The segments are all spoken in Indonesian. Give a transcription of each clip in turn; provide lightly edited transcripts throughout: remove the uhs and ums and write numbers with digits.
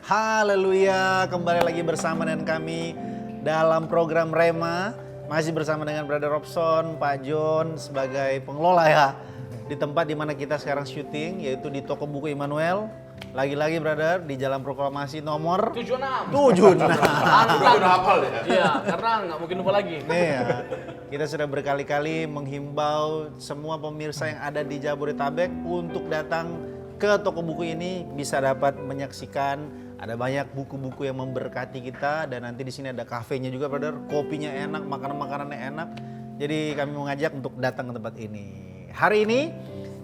Haleluya, kembali lagi bersama dengan kami dalam program Rema. Masih bersama dengan Brother Robson, Pak John sebagai pengelola ya. Di tempat dimana kita sekarang syuting, yaitu di toko buku Immanuel. Lagi-lagi brother, di Jalan Proklamasi nomor 76. Udah hafal ya? Iya, karena nggak mungkin lupa lagi. Nih ya, kita sudah berkali-kali menghimbau semua pemirsa yang ada di Jabodetabek untuk datang ke toko buku ini, bisa dapat menyaksikan ada banyak buku-buku yang memberkati kita, dan nanti di sini ada kafenya juga brother, kopinya enak, makanan-makanannya enak. Jadi kami mengajak untuk datang ke tempat ini. Hari ini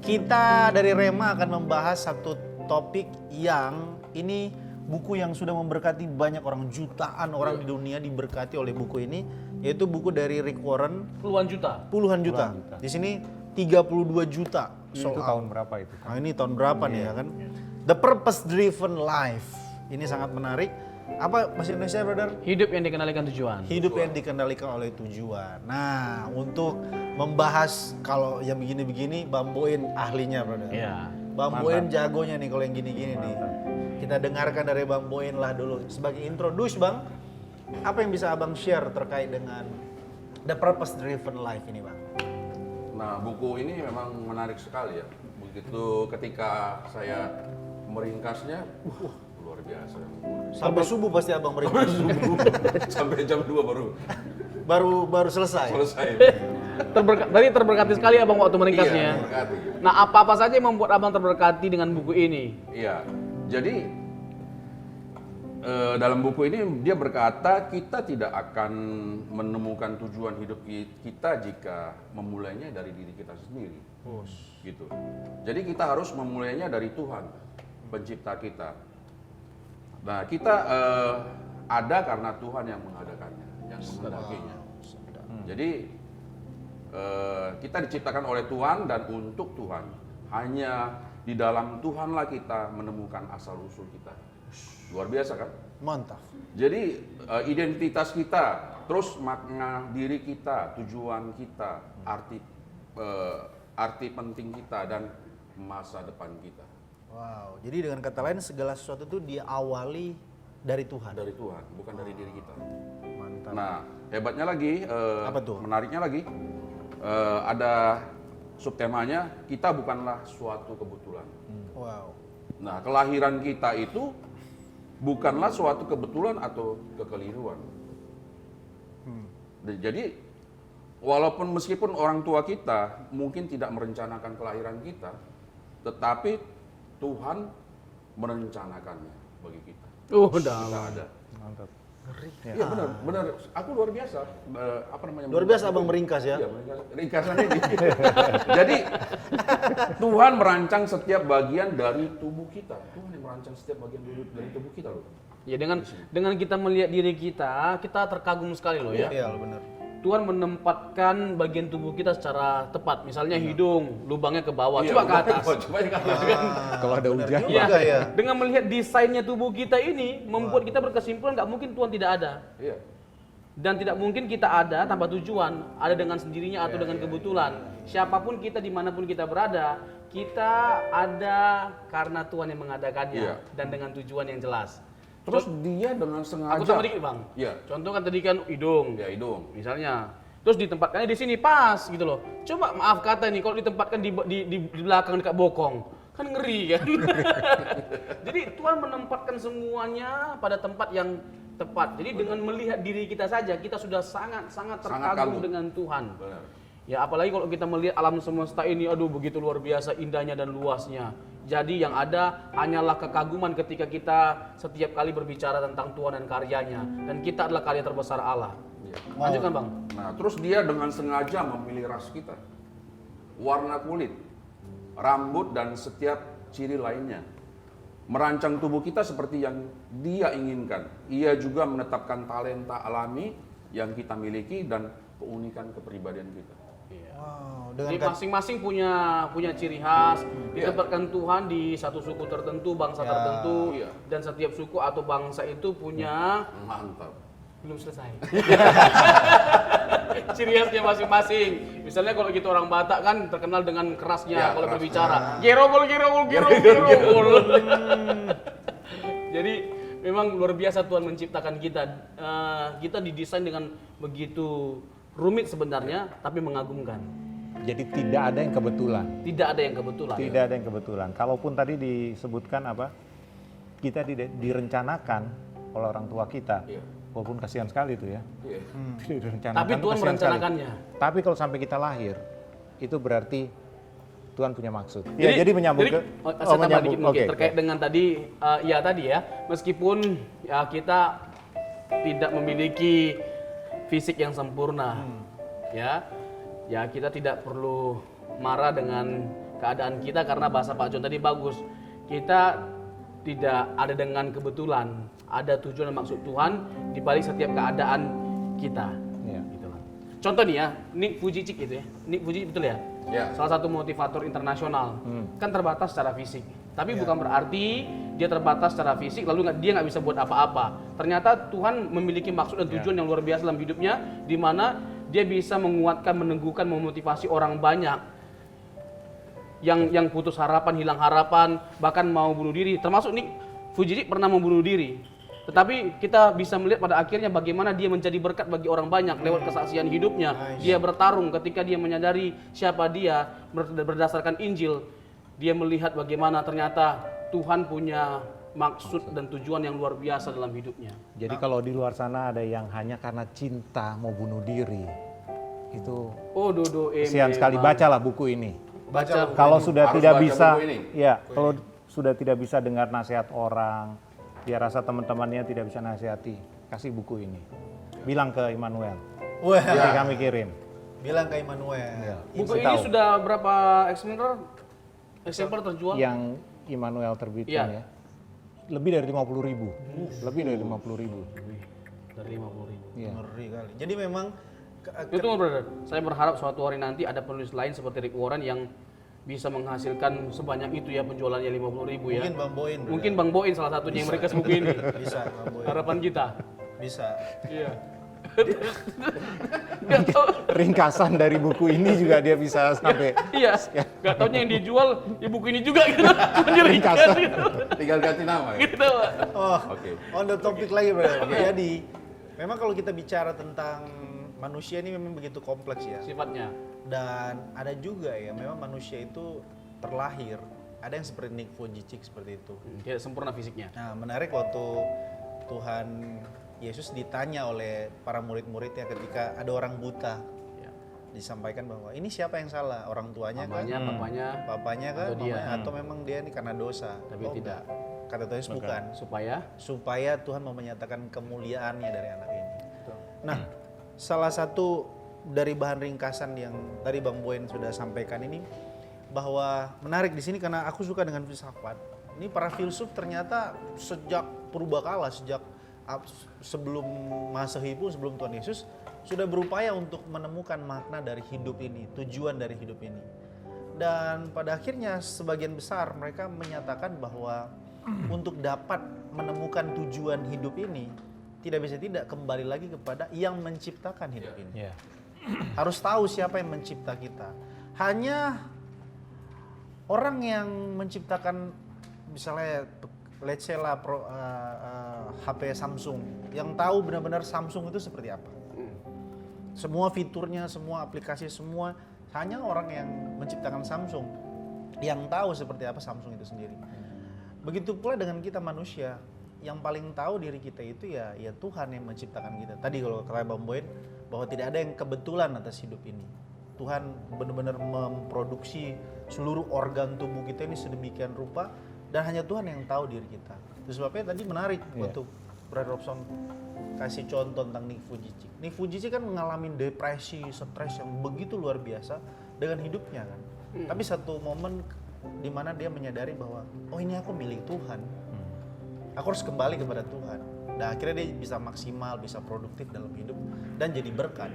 kita dari Rema akan membahas satu topik yang ini buku yang sudah memberkati banyak orang, jutaan orang di dunia diberkati oleh buku ini, yaitu buku dari Rick Warren. Puluhan juta. Di sini 32 juta. Itu tahun berapa itu? Nah, ini tahun berapa nih ya kan? The Purpose Driven Life. Ini sangat menarik. Apa bahasa Indonesia brother? Hidup yang dikendalikan tujuan. Hidup yang dikendalikan oleh tujuan. Nah, untuk membahas kalau yang begini-begini, Bang Boin ahlinya brother. Iya. Bang Boin jagonya nih kalau yang gini-gini nih. Kita dengarkan dari Bang Boin lah dulu. Sebagai introduce Bang, apa yang bisa Abang share terkait dengan The Purpose Driven Life ini Bang? Nah, buku ini memang menarik sekali ya. Begitu ketika saya meringkasnya, luar biasa. Sampai subuh pasti Abang meringkas. Sampai jam 2 baru selesai. Tadi terberkati sekali abang waktu meringkasnya. Iya, terberkati. Nah, apa-apa saja yang membuat abang terberkati dengan buku ini? Iya, jadi dalam buku ini dia berkata kita tidak akan menemukan tujuan hidup kita jika memulainya dari diri kita sendiri. Gitu. Jadi kita harus memulainya dari Tuhan, pencipta kita. Nah, kita ada karena Tuhan yang mengadakannya, yang menghendakinya. Jadi kita diciptakan oleh Tuhan dan untuk Tuhan. Hanya di dalam Tuhanlah kita menemukan asal usul kita. Luar biasa kan? Mantap. Jadi identitas kita, terus makna diri kita, tujuan kita, arti penting kita dan masa depan kita. Wow, jadi dengan kata lain segala sesuatu itu diawali dari Tuhan. Dari Tuhan, bukan dari diri kita. Mantap. Nah, hebatnya lagi, Apa tuh? menariknya lagi, ada subtemanya, kita bukanlah suatu kebetulan. Wow. Nah, kelahiran kita itu bukanlah suatu kebetulan atau kekeliruan. Jadi, walaupun meskipun orang tua kita mungkin tidak merencanakan kelahiran kita, tetapi Tuhan merencanakannya bagi kita. Kita ada. Mantap. Iya benar. Aku luar biasa. Luar biasa abang meringkas ya. Iya, ringkasannya gitu. Jadi Tuhan merancang setiap bagian dari tubuh kita. Tuhan yang merancang setiap bagian dari tubuh kita loh. Ya, dengan kita melihat diri kita terkagum sekali loh ya. Iya, benar. Tuhan menempatkan bagian tubuh kita secara tepat. Misalnya hidung, lubangnya ke bawah, Iya, coba ke atas. Coba ke atas kan. Kalau ada hujan. Juga ya. Dengan melihat desainnya tubuh kita ini, membuat kita berkesimpulan nggak mungkin Tuhan tidak ada. Iya. Dan tidak mungkin kita ada tanpa tujuan, ada dengan sendirinya atau dengan kebetulan. Siapapun kita, dimanapun kita berada, kita ada karena Tuhan yang mengadakannya. Iya. Dan dengan tujuan yang jelas. Terus dia dengan sengaja. Aku tambah dikit bang. Iya. Contoh kan tadi kan hidung. Ya hidung. Misalnya. Terus ditempatkannya di sini pas gitu loh. Coba maaf kata nih, kalau ditempatkan di belakang dekat bokong, kan ngeri kan. Jadi Tuhan menempatkan semuanya pada tempat yang tepat. Jadi dengan melihat diri kita saja, kita sudah sangat terkagum kagum dengan Tuhan. Benar. Ya apalagi kalau kita melihat alam semesta ini, aduh begitu luar biasa indahnya dan luasnya. Jadi yang ada hanyalah kekaguman ketika kita setiap kali berbicara tentang Tuhan dan karyanya. Dan kita adalah karya terbesar Allah. Iya. Lanjutkan bang. Nah, terus dia dengan sengaja memilih ras kita, warna kulit, rambut dan setiap ciri lainnya. Merancang tubuh kita seperti yang dia inginkan. Ia juga menetapkan talenta alami yang kita miliki dan keunikan kepribadian kita. Wow, Jadi masing-masing punya ciri khas, ditempatkan Tuhan di satu suku tertentu, bangsa tertentu, Iya. dan setiap suku atau bangsa itu punya Mantap. belum selesai. Ciri khasnya masing-masing. Misalnya kalau kita orang Batak kan terkenal dengan kerasnya Ya, kalau keras. berbicara. Gerogol. Jadi Memang luar biasa Tuhan menciptakan kita. Kita didesain dengan begitu rumit sebenarnya, tapi mengagumkan. Jadi tidak ada yang kebetulan. Tidak ada yang kebetulan. Tidak ada yang kebetulan. Kalaupun tadi disebutkan apa, kita direncanakan oleh orang tua kita. Iya. Walaupun kasihan sekali itu ya. Iya. Direncanakan, Tapi Tuhan kasihan sekali. merencanakannya. Tapi kalau sampai kita lahir, itu berarti Tuhan punya maksud. Ya, jadi menyambung ke saya tambah dikit mungkin oke. terkait dengan tadi tadi ya, meskipun ya kita tidak memiliki fisik yang sempurna, ya kita tidak perlu marah dengan keadaan kita karena bahasa Pak John tadi bagus. Kita tidak ada dengan kebetulan, ada tujuan dan maksud Tuhan di balik setiap keadaan kita. Iya. Gitu lah. Contoh nih ya, Nick Vujicic gitu ya, Nick Vujicic betul ya? Ya. Salah satu motivator internasional, kan terbatas secara fisik. Tapi bukan berarti dia terbatas secara fisik lalu dia nggak bisa buat apa-apa. Ternyata Tuhan memiliki maksud dan tujuan yang luar biasa dalam hidupnya, di mana dia bisa menguatkan, meneguhkan, memotivasi orang banyak yang putus harapan, hilang harapan, bahkan mau bunuh diri. Termasuk nih Vujicic pernah membunuh diri. Tetapi kita bisa melihat pada akhirnya bagaimana dia menjadi berkat bagi orang banyak lewat kesaksian hidupnya. Dia bertarung ketika dia menyadari siapa dia berdasarkan Injil. Dia melihat bagaimana ternyata Tuhan punya maksud dan tujuan yang luar biasa dalam hidupnya. Jadi kalau di luar sana ada yang hanya karena cinta mau bunuh diri, itu Oh Dodo, kasihan sekali. Bacalah buku ini. Baca. Kalau sudah Harus tidak baca bisa, buku ini. ya kalau sudah tidak bisa dengar nasihat orang, dia rasa teman-temannya tidak bisa nasihati, kasih buku ini. Bilang ke Immanuel, Wah, nanti kami kirim. bilang ke Immanuel. Ya. Buku ini Tahu. sudah berapa eksemplar terjual? Yang Immanuel terbitkan Iya. ya, lebih dari 50.000, lebih dari 50.000. Dari 50.000. Iya. Ngeri kali. Jadi memang Itu brother, saya berharap suatu hari nanti ada penulis lain seperti Rick Warren yang bisa menghasilkan sebanyak itu ya penjualannya 50.000 ya. mungkin Bang Boin. Bro. Mungkin Bang Boin salah satunya yang mereka buku ini. Bisa Bang Boin. Harapan kita. Bisa. Iya. Nggak tahu, Ringkasan dari buku ini juga dia bisa sampai iya. Nggak taunya yang dijual ya buku ini juga gitu. Cuma diringkas Ringkasan. gitu. Tinggal ganti nama ya. Gitu. Oh, Oke. on the topic lagi bro. Jadi, memang kalau kita bicara tentang manusia ini memang begitu kompleks ya. Sifatnya. Dan ada juga ya, memang manusia itu terlahir. Ada yang seperti Nick Vujicic seperti itu. Tidak sempurna fisiknya. Nah, menarik waktu Tuhan Yesus ditanya oleh para murid-muridnya ketika ada orang buta. Ya. Disampaikan bahwa ini siapa yang salah? Orang tuanya Mamanya, kan? papanya, Papanya kan? Atau dia. Mamanya? Atau memang dia ini karena dosa? Tapi tidak. Enggak. Kata Tuhan Yesus bukan. supaya Supaya Tuhan mau menyatakan kemuliaannya dari anak ini. Nah, salah satu dari bahan ringkasan yang tadi Bang Boen sudah sampaikan ini, bahwa menarik di sini karena aku suka dengan filsafat. Ini para filsuf ternyata sejak purbakala, sejak sebelum Masehi pun, sebelum Tuhan Yesus sudah berupaya untuk menemukan makna dari hidup ini, tujuan dari hidup ini. Dan pada akhirnya sebagian besar mereka menyatakan bahwa untuk dapat menemukan tujuan hidup ini tidak bisa tidak kembali lagi kepada yang menciptakan hidup ini. ya. Harus tahu siapa yang mencipta kita. Hanya orang yang menciptakan misalnya let's say lah HP Samsung yang tahu benar-benar Samsung itu seperti apa. Semua fiturnya, semua aplikasi, semua hanya orang yang menciptakan Samsung yang tahu seperti apa Samsung itu sendiri. Begitu pula dengan kita manusia, yang paling tahu diri kita itu ya Tuhan yang menciptakan kita. Tadi kalau kata Bang Boen bahwa tidak ada yang kebetulan atas hidup ini. Tuhan benar-benar memproduksi seluruh organ tubuh kita ini sedemikian rupa dan hanya Tuhan yang tahu diri kita. Itu sebabnya tadi menarik waktu Brother Robson kasih contoh tentang Nick Vujicic. Nick Vujicic kan mengalami depresi, stres yang begitu luar biasa dengan hidupnya kan. Tapi satu momen di mana dia menyadari bahwa oh ini aku milik Tuhan. Aku harus kembali kepada Tuhan. Dan akhirnya dia bisa maksimal, bisa produktif dalam hidup dan jadi berkat.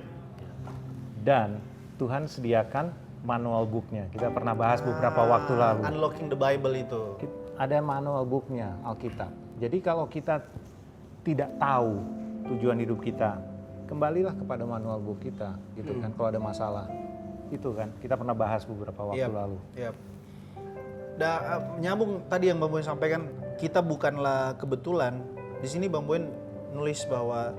Dan Tuhan sediakan manual booknya. Kita pernah bahas beberapa waktu lalu. Unlocking the Bible itu. Ada manual booknya, Alkitab. Jadi kalau kita tidak tahu tujuan hidup kita, kembalilah kepada manual book kita, gitu kan. Kalau ada masalah, itu kan. Kita pernah bahas beberapa waktu lalu. Yap. Nyambung tadi yang Bang Boy sampaikan, kita bukanlah kebetulan Di sini Bang Boyin nulis bahwa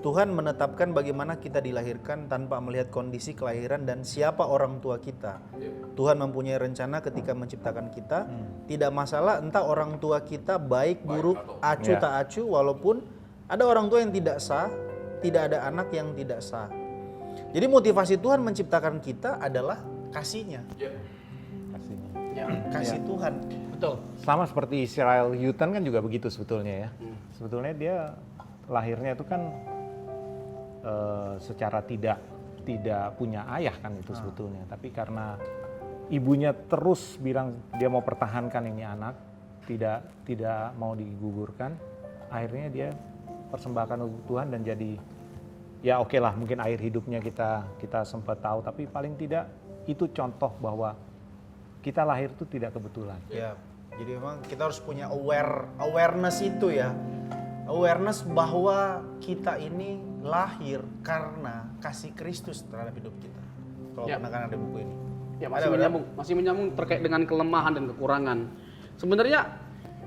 Tuhan menetapkan bagaimana kita dilahirkan tanpa melihat kondisi kelahiran dan siapa orang tua kita. Tuhan mempunyai rencana ketika menciptakan kita. Tidak masalah entah orang tua kita baik, buruk, acu tak acu, walaupun ada orang tua yang tidak sah, tidak ada anak yang tidak sah. Jadi motivasi Tuhan menciptakan kita adalah kasih-Nya. Kasihnya. Ya, Kasih Tuhan. betul. Sama seperti Israel Houghton kan juga begitu sebetulnya ya. Sebetulnya dia lahirnya itu kan secara tidak punya ayah kan itu sebetulnya. Tapi karena ibunya terus bilang dia mau pertahankan ini anak, tidak mau digugurkan, akhirnya dia persembahkan untuk Tuhan dan jadi ya oke lah, mungkin akhir hidupnya kita sempat tahu, tapi paling tidak itu contoh bahwa kita lahir itu tidak kebetulan. Ya, jadi memang kita harus punya awareness itu ya. Awareness bahwa kita ini lahir karena kasih Kristus terhadap hidup kita. Kalau Ya. pernah kan ada buku ini. Ya, Ada, masih menyambung terkait dengan kelemahan dan kekurangan. Sebenarnya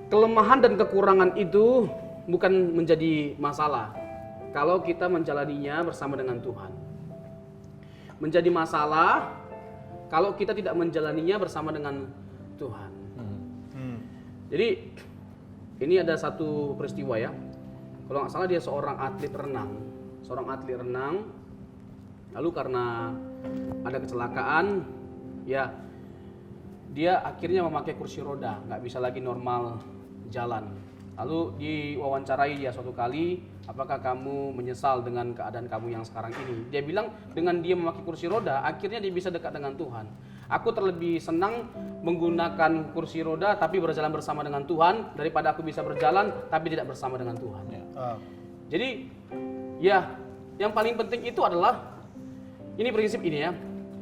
kelemahan dan kekurangan itu bukan menjadi masalah kalau kita menjalaninya bersama dengan Tuhan. Menjadi masalah kalau kita tidak menjalaninya bersama dengan Tuhan. Jadi ini ada satu peristiwa ya. Kalau nggak salah dia seorang atlet renang. Lalu karena ada kecelakaan, ya dia akhirnya memakai kursi roda, nggak bisa lagi normal jalan. Lalu diwawancarai dia suatu kali, apakah kamu menyesal dengan keadaan kamu yang sekarang ini? Dia bilang dengan dia memakai kursi roda, akhirnya dia bisa dekat dengan Tuhan. Aku terlebih senang menggunakan kursi roda tapi berjalan bersama dengan Tuhan daripada aku bisa berjalan tapi tidak bersama dengan Tuhan. Jadi ya yang paling penting itu adalah ini prinsip ini ya.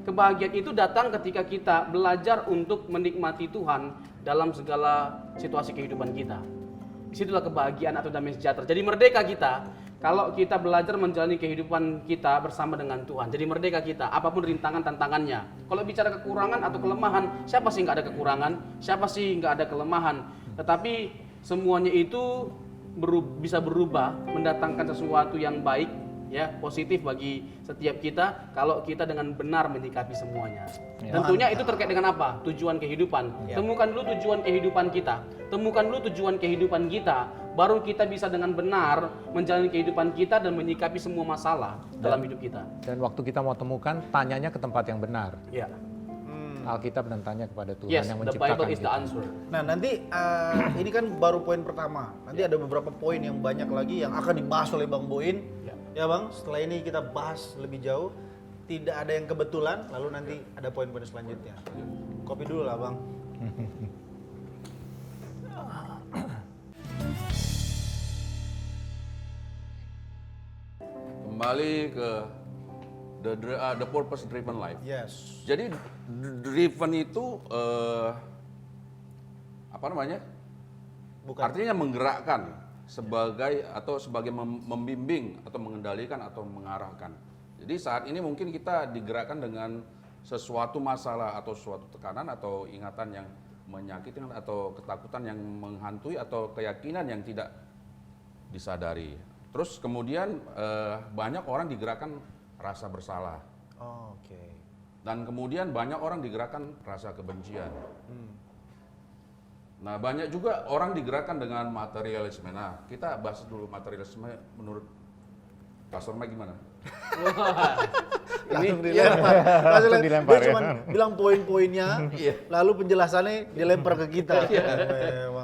Kebahagiaan itu datang ketika kita belajar untuk menikmati Tuhan dalam segala situasi kehidupan kita. Disitulah kebahagiaan atau damai sejahtera. Jadi merdeka kita kalau kita belajar menjalani kehidupan kita bersama dengan Tuhan. Jadi merdeka kita, apapun rintangan tantangannya. Kalau bicara kekurangan atau kelemahan, siapa sih nggak ada kekurangan? Siapa sih nggak ada kelemahan? Tetapi semuanya itu bisa berubah, mendatangkan sesuatu yang baik, ya positif bagi setiap kita kalau kita dengan benar menyikapi semuanya. Tentunya itu terkait dengan apa? Tujuan kehidupan. Temukan dulu tujuan kehidupan kita. Temukan dulu tujuan kehidupan kita, baru kita bisa dengan benar menjalani kehidupan kita dan menyikapi semua masalah dalam hidup kita. Dan waktu kita mau temukan, tanyanya ke tempat yang benar. Ya. Alkitab dan tanya kepada Tuhan Yes, yang the menciptakan Bible is the kita. answer. Nah nanti ini kan baru poin pertama. Nanti ada beberapa poin yang banyak lagi yang akan dibahas oleh Bang Boyin. Ya Bang, setelah ini kita bahas lebih jauh. Tidak ada yang kebetulan, lalu nanti ada poin-poin selanjutnya. Kopi dulu lah Bang. Kembali ke the purpose driven life. Yes. Jadi driven itu apa namanya? Bukan. Artinya menggerakkan sebagai membimbing atau mengendalikan atau mengarahkan. Jadi saat ini mungkin kita digerakkan dengan sesuatu masalah atau suatu tekanan atau ingatan yang menyakitkan atau ketakutan yang menghantui atau keyakinan yang tidak disadari. Terus kemudian banyak orang digerakkan rasa bersalah. Oh, oke. Dan kemudian banyak orang digerakkan rasa kebencian. Nah, banyak juga orang digerakkan dengan materialisme. Nah, kita bahas dulu materialisme menurut Pastor Mike gimana? Langsung Ini dilempar. Langsung dilempar, Dia ya. cuma bilang poin-poinnya, lalu penjelasannya dilempar ke kita.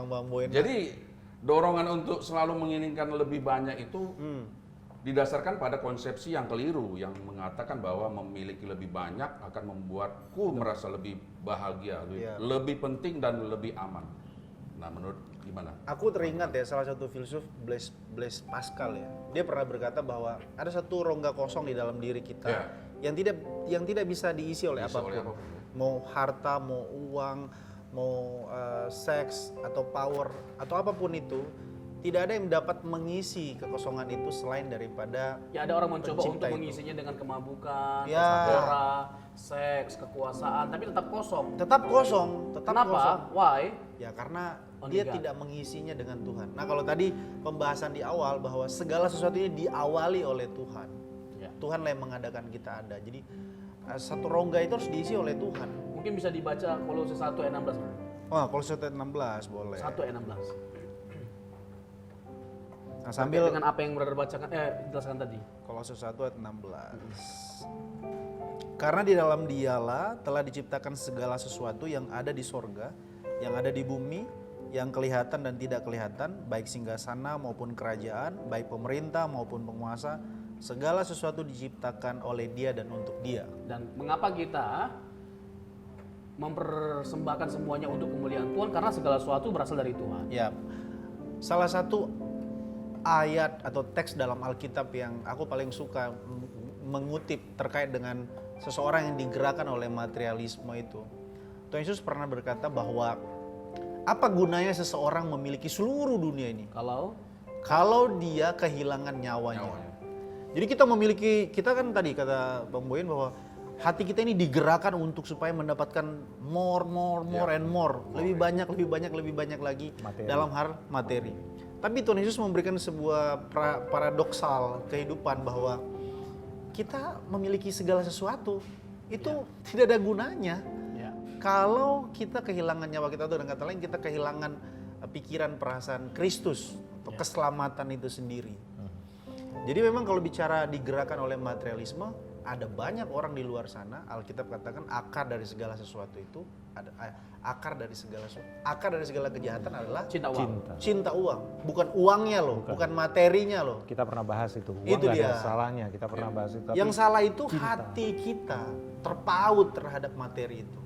Bang Boyin. Jadi dorongan untuk selalu menginginkan lebih banyak itu didasarkan pada konsepsi yang keliru yang mengatakan bahwa memiliki lebih banyak akan membuatku merasa lebih bahagia, lebih penting dan lebih aman. Nah, menurut gimana? Aku teringat ya salah satu filsuf Blaise Pascal ya. Dia pernah berkata bahwa ada satu rongga kosong di dalam diri kita yang tidak bisa diisi oleh apapun. Mau harta, mau uang, mau seks atau power atau apapun itu, tidak ada yang dapat mengisi kekosongan itu selain daripada ya ada orang mencoba pencipta untuk itu. mengisinya dengan kemabukan, Ya. pesta, seks, kekuasaan, tapi tetap kosong. Tetap kosong, tetap Kenapa? kosong. Why? Ya karena Only dia God. tidak mengisinya dengan Tuhan. Nah kalau tadi pembahasan di awal bahwa segala sesuatu ini diawali oleh Tuhan. Ya. Tuhan lah yang mengadakan kita ada. Jadi satu rongga itu harus diisi oleh Tuhan. Mungkin bisa dibaca Kolose 1 ayat 16. Oh, Kolose 16 boleh. 1 ayat 16. Nah, sambil Dengan apa yang brother bacakan, jelaskan tadi. Kolose 1 ayat 16. Karena di dalam Dialah telah diciptakan segala sesuatu yang ada di sorga, yang ada di bumi, yang kelihatan dan tidak kelihatan, baik singgasana maupun kerajaan, baik pemerintah maupun penguasa, segala sesuatu diciptakan oleh Dia dan untuk Dia. Dan mengapa kita mempersembahkan semuanya untuk kemuliaan Tuhan? Karena segala sesuatu berasal dari Tuhan. Ya, salah satu ayat atau teks dalam Alkitab yang aku paling suka mengutip terkait dengan seseorang yang digerakkan oleh materialisme itu. Tuhan Yesus pernah berkata bahwa apa gunanya seseorang memiliki seluruh dunia ini kalau dia kehilangan nyawanya. Jadi kita kan tadi kata Bang Boyin bahwa hati kita ini digerakkan untuk supaya mendapatkan more and more, lebih banyak lagi Materi. dalam hal materi. Tapi Tuhan Yesus memberikan sebuah paradoksal kehidupan bahwa kita memiliki segala sesuatu itu tidak ada gunanya Ya. kalau kita kehilangan nyawa kita, atau dengan kata lain kita kehilangan pikiran perasaan Kristus atau keselamatan itu sendiri. Jadi memang kalau bicara digerakkan oleh materialisme, ada banyak orang di luar sana. Alkitab katakan akar dari segala sesuatu itu akar dari segala kejahatan adalah Cinta uang. cinta uang. Bukan uangnya loh, bukan materinya loh. Kita pernah bahas itu. Uang Itu nggak ada dia. salahnya, kita pernah bahas itu. Tapi Yang salah itu cinta. hati kita terpaut terhadap materi itu.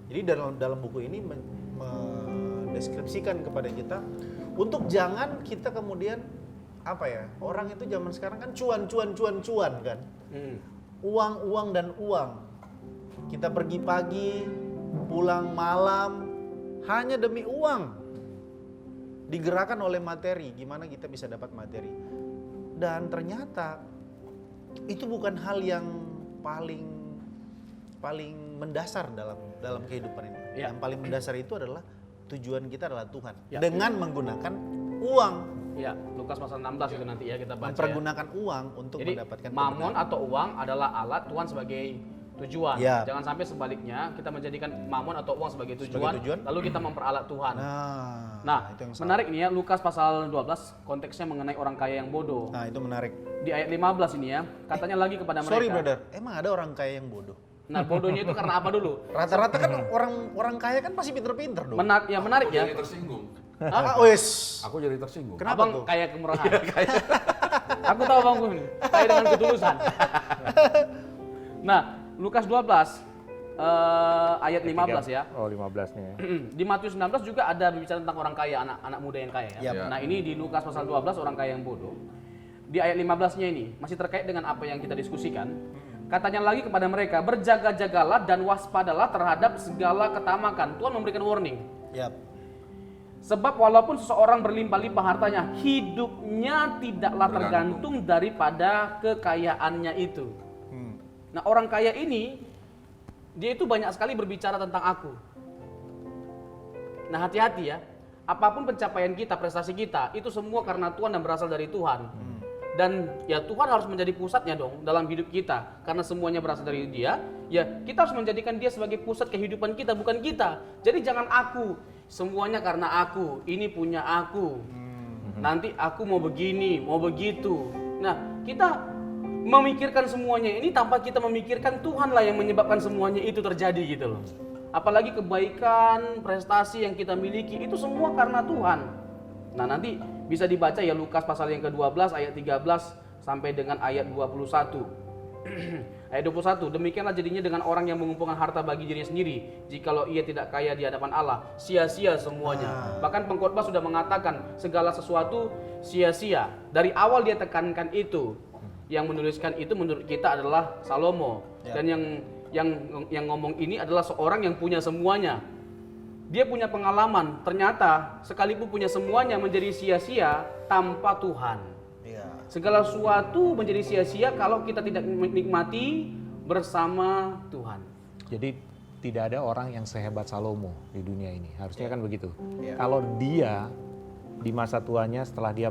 Jadi dalam buku ini mendeskripsikan kepada kita untuk jangan kita kemudian orang itu zaman sekarang kan cuan kan. Uang dan uang. Kita pergi pagi, pulang malam hanya demi uang. Digerakkan oleh materi, gimana kita bisa dapat materi. Dan ternyata itu bukan hal yang paling mendasar dalam kehidupan ini. Ya. Yang paling mendasar itu adalah tujuan kita adalah Tuhan. Ya. Dengan menggunakan uang. Ya, Lukas pasal 16 itu nanti ya kita baca. Mempergunakan uang untuk Jadi mendapatkan mamon kebenaran. atau uang adalah alat Tuhan sebagai tujuan. Ya. Jangan sampai sebaliknya kita menjadikan mamon atau uang sebagai tujuan, tujuan. lalu kita memperalat Tuhan. Nah, Nah, itu yang salah. menarik nih ya, Lukas pasal 12 konteksnya mengenai orang kaya yang bodoh. Nah, itu menarik. Di ayat 15 ini ya, katanya lagi kepada mereka. Sorry brother, emang ada orang kaya yang bodoh? Nah, bodohnya itu karena apa dulu? Rata-rata kan orang kaya kan pasti pinter-pinter dong. Menarik ya. Jadi tersinggung. Wes. Aku jadi tersinggung. Kenapa Abang tuh? kaya kemurahan. Aku tahu Bang Gun, kaya dengan ketulusan. Nah, Lukas 12 ayat 15 ya. Oh 15 nih ya. Di Matius 19 juga ada berbicara tentang orang kaya, anak muda yang kaya ya. Yap. Nah, ini di Lukas pasal 12 orang kaya yang bodoh. Di ayat 15-nya ini masih terkait dengan apa yang kita diskusikan. Katanya lagi kepada mereka, berjaga-jagalah dan waspadalah terhadap segala ketamakan. Tuhan memberikan warning. Yap. Sebab walaupun seseorang berlimpah-limpah hartanya, hidupnya tidaklah tergantung daripada kekayaannya itu. Nah, orang kaya ini, dia itu banyak sekali berbicara tentang aku. Nah, hati-hati ya. Apapun pencapaian kita, prestasi kita, itu semua karena Tuhan dan berasal dari Tuhan. Dan ya Tuhan harus menjadi pusatnya dong dalam hidup kita. Karena semuanya berasal dari Dia, ya kita harus menjadikan Dia sebagai pusat kehidupan kita, bukan kita. Jadi jangan aku, semuanya karena aku, ini punya aku. Nanti aku mau begini, mau begitu. Nah, kita memikirkan semuanya ini tanpa kita memikirkan Tuhanlah yang menyebabkan semuanya itu terjadi gitu loh. Apalagi kebaikan, prestasi yang kita miliki itu semua karena Tuhan. Nah, nanti bisa dibaca ya Lukas pasal yang ke-12 ayat 13 sampai dengan ayat 21. Ayat 21, demikianlah jadinya dengan orang yang mengumpulkan harta bagi dirinya sendiri, jikalau ia tidak kaya di hadapan Allah, sia-sia semuanya. Bahkan pengkhotbah sudah mengatakan segala sesuatu sia-sia. Dari awal dia tekankan itu. Yang menuliskan itu menurut kita adalah Salomo. Dan yang ngomong ini adalah seorang yang punya semuanya. Dia punya pengalaman, ternyata sekalipun punya semuanya menjadi sia-sia tanpa Tuhan. Iya. Segala sesuatu menjadi sia-sia kalau kita tidak menikmati bersama Tuhan. Jadi tidak ada orang yang sehebat Salomo di dunia ini. Harusnya kan begitu. Iya. Kalau dia di masa tuanya setelah dia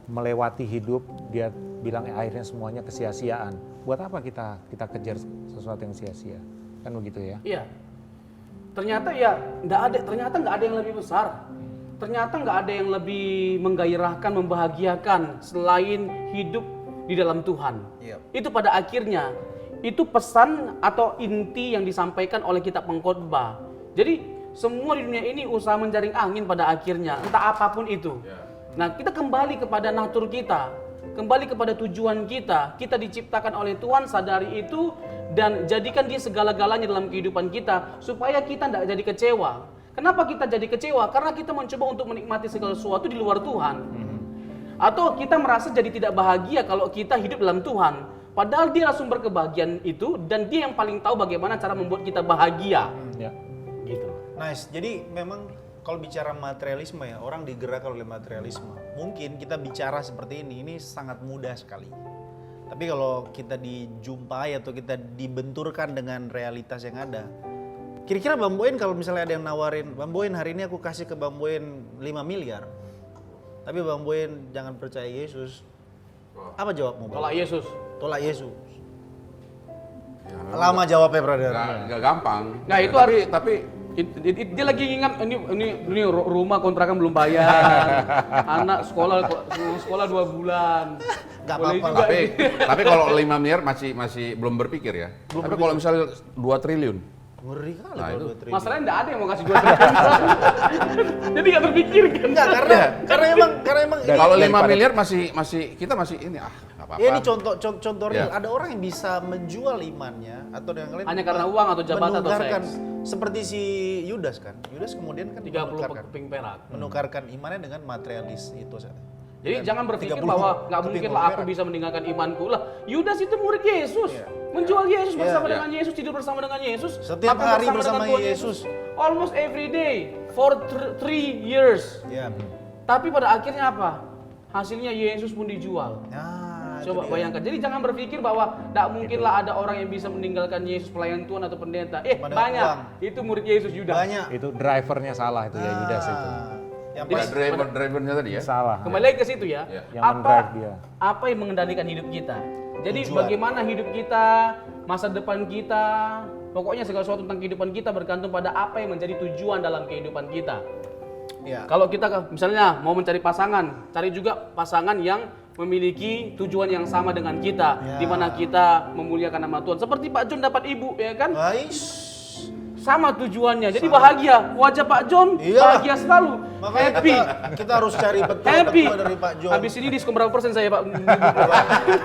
melewati hidup, dia bilang akhirnya semuanya kesia-siaan. Buat apa kita kejar sesuatu yang sia-sia? Kan begitu ya. Iya. Ternyata nggak ada yang lebih besar. Ternyata nggak ada yang lebih menggairahkan, membahagiakan selain hidup di dalam Tuhan. Iya. Itu pada akhirnya itu pesan atau inti yang disampaikan oleh kitab pengkhotbah. Jadi semua di dunia ini usaha menjaring angin pada akhirnya, entah apapun itu. Nah, kita kembali kepada natur kita, kembali kepada tujuan kita. Kita diciptakan oleh Tuhan, sadari itu dan jadikan dia segala-galanya dalam kehidupan kita supaya kita tidak jadi kecewa. Kenapa kita jadi kecewa? Karena kita mencoba untuk menikmati segala sesuatu di luar Tuhan. Atau kita merasa jadi tidak bahagia kalau kita hidup dalam Tuhan. Padahal dia sumber kebahagiaan itu dan dia yang paling tahu bagaimana cara membuat kita bahagia. Ya. Gitu. Nice. Jadi memang kalau bicara materialisme ya, orang digerakkan oleh materialisme. Mungkin kita bicara seperti ini sangat mudah sekali. Tapi kalau kita dijumpai atau kita dibenturkan dengan realitas yang ada, kira-kira Bang Boen kalau misalnya ada yang nawarin, Bang Boen hari ini aku kasih ke Bang Boen 5 miliar, tapi Bang Boen jangan percaya Yesus, apa jawabmu? Bang? Tolak Yesus. Tolak Yesus. Ya, Lama jawabnya, brother. nggak gampang. Nah, itu tapi dia lagi ingat ini rumah kontrakan belum bayar, anak sekolah 2 bulan. Gak Boleh apa-apa juga. tapi kalau 5 miliar masih belum berpikir ya. Tapi kalau misalnya 2 triliun. Ngeri kali Nah, kalau itu. 2 triliun. Masalahnya enggak ada yang mau kasih 2 triliun. Jadi enggak terpikirkan. Enggak, karena emang ini- Kalau 5 daripada- miliar masih kita masih ini nggak apa-apa. ya ini contoh real. Ya. Ada orang yang bisa menjual imannya atau yang lain Hanya karena uang atau jabatan atau menukarkan, seks. seperti si Yudas kan. Yudas kemudian kan 30 keping perak. menukarkan imannya dengan materialis itu. Jadi jangan berpikir 30 bahwa nggak keping mungkin lah aku perak. bisa meninggalkan imanku lah. Yudas itu murid Yesus, Iya. menjual Yesus Iya, bersama iya. dengan Yesus, tidur bersama dengan Yesus, Setiap makan hari bersama dengan Tuhan Yesus. Almost every day for 3 years. Ya. Tapi pada akhirnya apa? Hasilnya Yesus pun dijual. Nah, itu Coba dia. bayangkan. Jadi jangan berpikir bahwa tidak mungkinlah ada orang yang bisa meninggalkan Yesus pelayan Tuhan atau pendeta. Cuma dengan Banyak. uang. Itu murid Yesus Yudas. Banyak. Itu drivernya salah itu ya, Yudas itu. Yang Ya, pas drivernya tadi ya. Salah. Kembali lagi ke situ ya. Ya. Yang mendrive dia. Apa yang mengendalikan hidup kita? Jadi Tujuan. bagaimana hidup kita, masa depan kita, pokoknya segala sesuatu tentang kehidupan kita bergantung pada apa yang menjadi tujuan dalam kehidupan kita. ya. Kalau kita misalnya mau mencari pasangan, cari juga pasangan yang memiliki tujuan yang sama dengan kita, Ya. di mana kita memuliakan nama Tuhan. Seperti Pak John dapat ibu, ya kan? Ais. Sama tujuannya. Jadi bahagia. Wajah Pak John Iyalah. bahagia selalu. Makanya Happy. kita harus cari betul Happy. dari Pak John. Habis ini diskon berapa persen saya Pak?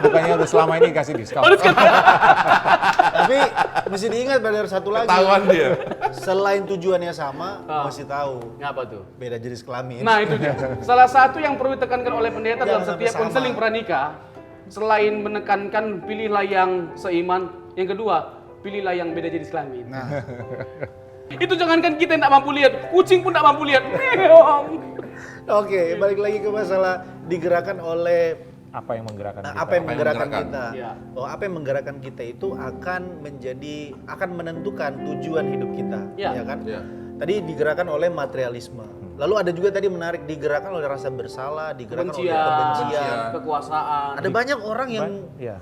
Bukannya udah selama ini kasih diskon. Tapi mesti diingat brother satu lagi. Ketahuan dia. Selain tujuannya sama, mesti tahu Ngapa tuh? beda jenis kelamin. Nah itu dia. Salah satu yang perlu ditekankan oleh pendeta dalam Jangan sampai setiap sama. konseling pranikah, selain menekankan pilihlah yang seiman, yang kedua pilihlah yang beda jenis kelamin. Nah, Itu jangankan kita yang tidak mampu lihat, kucing pun tidak mampu lihat. Meong. oke, balik lagi ke masalah digerakkan oleh Apa yang menggerakkan kita? apa yang menggerakkan kita. Iya. Bahwa apa yang menggerakkan kita itu akan menentukan tujuan hidup kita, Iya. ya kan? Iya. Tadi digerakkan oleh materialisme. Lalu ada juga tadi menarik digerakkan oleh rasa bersalah, digerakkan oleh kebencian. Kekuasaan. Ada banyak orang yang Iya.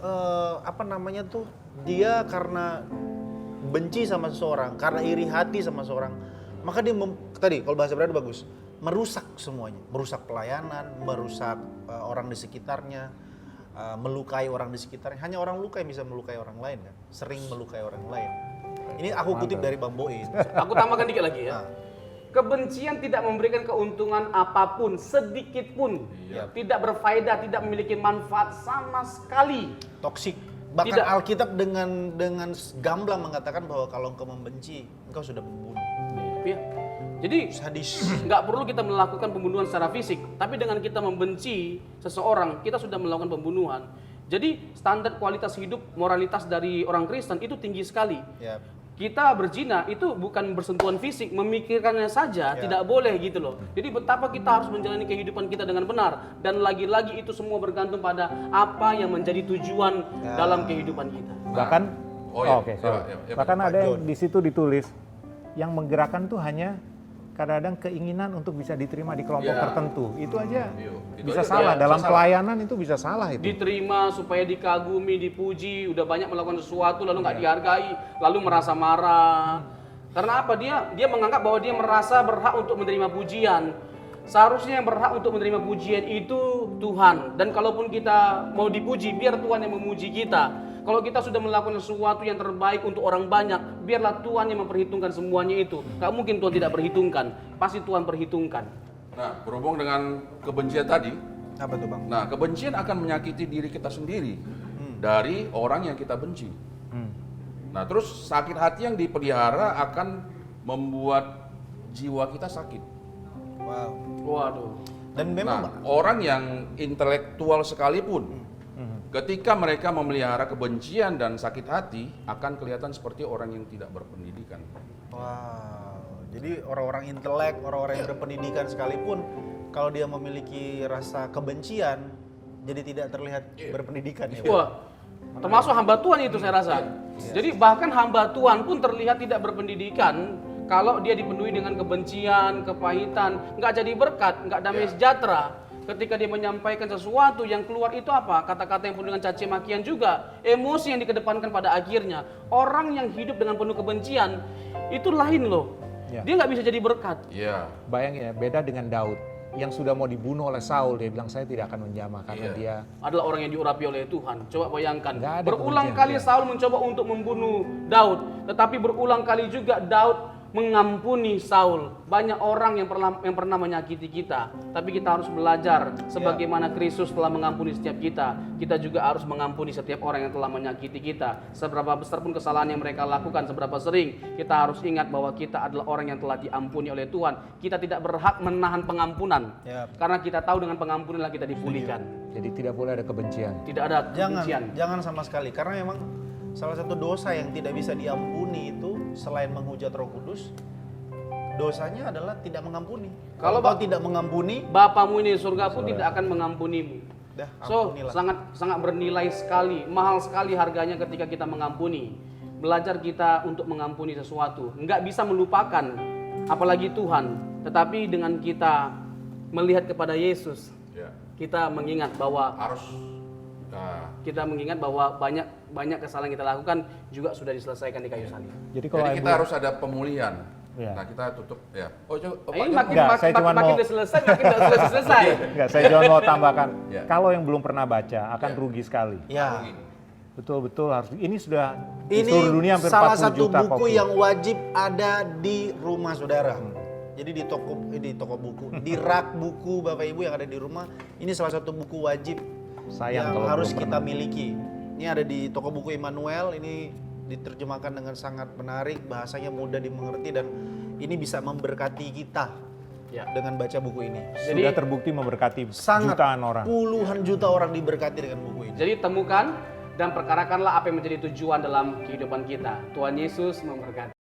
apa namanya tuh dia karena benci sama seseorang, karena iri hati sama seseorang, maka dia tadi kalau bahasa berada bagus, merusak semuanya, merusak pelayanan, merusak orang di sekitarnya, melukai orang di sekitarnya. Hanya orang luka yang bisa melukai orang lain kan, sering melukai orang lain. Ini aku kutip dari Bang Boen. Aku tambahkan dikit lagi ya. Nah. Kebencian tidak memberikan keuntungan apapun, sedikit pun. Iya. Tidak berfaedah, tidak memiliki manfaat sama sekali. Toksik. Bahkan Tidak. Alkitab dengan gamblang mengatakan bahwa kalau engkau membenci, engkau sudah membunuh. Ya. Jadi Sadis. nggak perlu kita melakukan pembunuhan secara fisik, tapi dengan kita membenci seseorang, kita sudah melakukan pembunuhan. Jadi standar kualitas hidup, moralitas dari orang Kristen itu tinggi sekali. Ya. Kita berzina itu bukan bersentuhan fisik, memikirkannya saja Ya. tidak boleh gitu loh. Jadi betapa kita harus menjalani kehidupan kita dengan benar, dan lagi-lagi itu semua bergantung pada apa yang menjadi tujuan Ya. dalam kehidupan kita. Bahkan Oh iya. Oke, Iya, sorry. iya, iya, Bahkan Pak ada yang John. di situ ditulis yang menggerakkan tuh hanya kadang-kadang keinginan untuk bisa diterima di kelompok Iya. tertentu. Itu aja Iya, itu bisa aja salah bisa dalam salah. pelayanan, itu bisa salah itu. Diterima supaya dikagumi, dipuji, udah banyak melakukan sesuatu lalu nggak dihargai, lalu merasa marah. Karena apa? Dia menganggap bahwa dia merasa berhak untuk menerima pujian. Seharusnya yang berhak untuk menerima pujian itu Tuhan. Dan kalaupun kita mau dipuji, biar Tuhan yang memuji kita. Kalau kita sudah melakukan sesuatu yang terbaik untuk orang banyak, biarlah Tuhan yang memperhitungkan semuanya itu. Gak mungkin Tuhan tidak perhitungkan, pasti Tuhan perhitungkan. Nah, berhubung dengan kebencian tadi, Apa tuh Bang? nah kebencian akan menyakiti diri kita sendiri dari orang yang kita benci. Nah, terus sakit hati yang dipelihara akan membuat jiwa kita sakit. Wow. Waduh. Dan memang Nah, orang yang intelektual sekalipun, ketika mereka memelihara kebencian dan sakit hati, akan kelihatan seperti orang yang tidak berpendidikan. wow. Jadi orang-orang intelek, orang-orang yang berpendidikan sekalipun kalau dia memiliki rasa kebencian jadi tidak terlihat berpendidikan ya. Bang? Wah, termasuk hamba Tuhan itu saya rasa. Jadi bahkan hamba Tuhan pun terlihat tidak berpendidikan kalau dia dipenuhi dengan kebencian, kepahitan, nggak jadi berkat, nggak damai sejahtera. Ketika dia menyampaikan sesuatu yang keluar itu apa? Kata-kata yang penuh dengan caci makian juga, emosi yang dikedepankan pada akhirnya. Orang yang hidup dengan penuh kebencian itu lain loh. Ya. Dia nggak bisa jadi berkat. Iya. Bayangin ya, beda dengan Daud yang sudah mau dibunuh oleh Saul, dia bilang saya tidak akan menjamah karena Iya. dia Adalah orang yang diurapi oleh Tuhan. Coba bayangkan, Nggak ada berulang kebencian, kali ya. Saul mencoba untuk membunuh Daud, tetapi berulang kali juga Daud mengampuni Saul. Banyak orang yang pernah menyakiti kita, tapi kita harus belajar sebagaimana Kristus telah mengampuni setiap kita. Kita juga harus mengampuni setiap orang yang telah menyakiti kita. Seberapa besar pun kesalahan yang mereka lakukan, seberapa sering, kita harus ingat bahwa kita adalah orang yang telah diampuni oleh Tuhan. Kita tidak berhak menahan pengampunan, Yap. karena kita tahu dengan pengampunanlah kita dipulihkan. jadi tidak boleh ada kebencian. Tidak ada kebencian. Jangan sama sekali karena memang salah satu dosa yang tidak bisa diampuni itu selain menghujat Roh Kudus, dosanya adalah tidak mengampuni. Kalau Kalau kau tidak mengampuni, Bapamu ini di surga pun tidak akan mengampunimu. dah So, ampunilah. sangat bernilai sekali, mahal sekali harganya ketika kita mengampuni. Belajar kita untuk mengampuni sesuatu. Nggak bisa melupakan, apalagi Tuhan. Tetapi dengan kita melihat kepada Yesus, Ya. kita mengingat bahwa Harus. Nah, banyak kesalahan yang kita lakukan juga sudah diselesaikan di kayu salib. Jadi kalau jadi kita Ibu- harus ada pemulihan. Ya. Nah, kita tutup ya. Oh, Pak Ini John. makin Enggak, saya cuman mau- udah selesai, makin udah selesai. Enggak, saya cuma mau tambahkan. Ya. Kalau yang belum pernah baca akan rugi sekali. Ya, Betul-betul harus. Ini sudah di ini seluruh dunia hampir salah 40 satu juta buku kopi. yang wajib ada di rumah saudara. Jadi di toko buku, di rak buku Bapak Ibu yang ada di rumah, ini salah satu buku wajib Sayang yang kalau harus belum kita pernah. miliki. Ini ada di toko buku Immanuel, ini diterjemahkan dengan sangat menarik, bahasanya mudah dimengerti dan ini bisa memberkati kita Ya. dengan baca buku ini. Jadi Sudah terbukti memberkati Sangat jutaan orang. puluhan juta orang diberkati dengan buku ini. Jadi temukan dan perkarakanlah apa yang menjadi tujuan dalam kehidupan kita. Tuhan Yesus memberkati.